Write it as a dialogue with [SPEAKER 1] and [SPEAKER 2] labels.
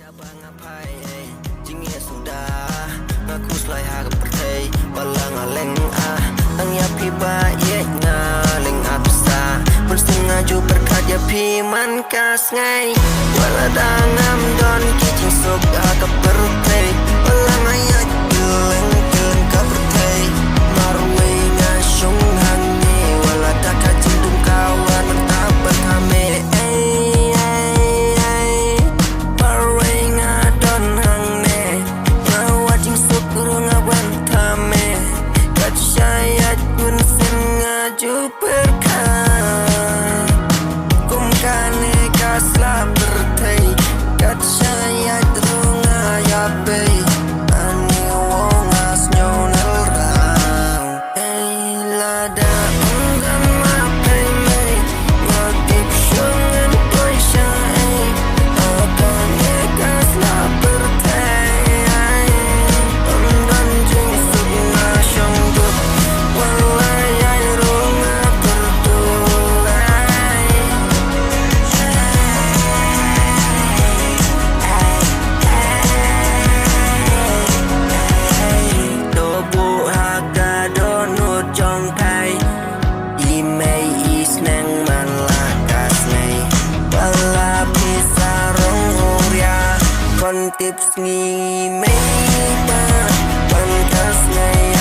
[SPEAKER 1] Abang apai jingnya sudah ngaku selai harap pertai walang aleng ang yapi baik ngaling absa bersengaja berkarya piman kas ngai wala dangam don kicing sok agak pertai walang ayat geleng geleng ka pertai marwe ngasung hangi wala daka jindung kawan mentabak kame berkat kumkane kasla bertai kat saya drunga ya be ani wong asnyo nerang lada ungam apai mai ngakip shungan koi syai apane kasla bertai dan jing sugna syonggup walai tips ngi mei ba ban kas ngai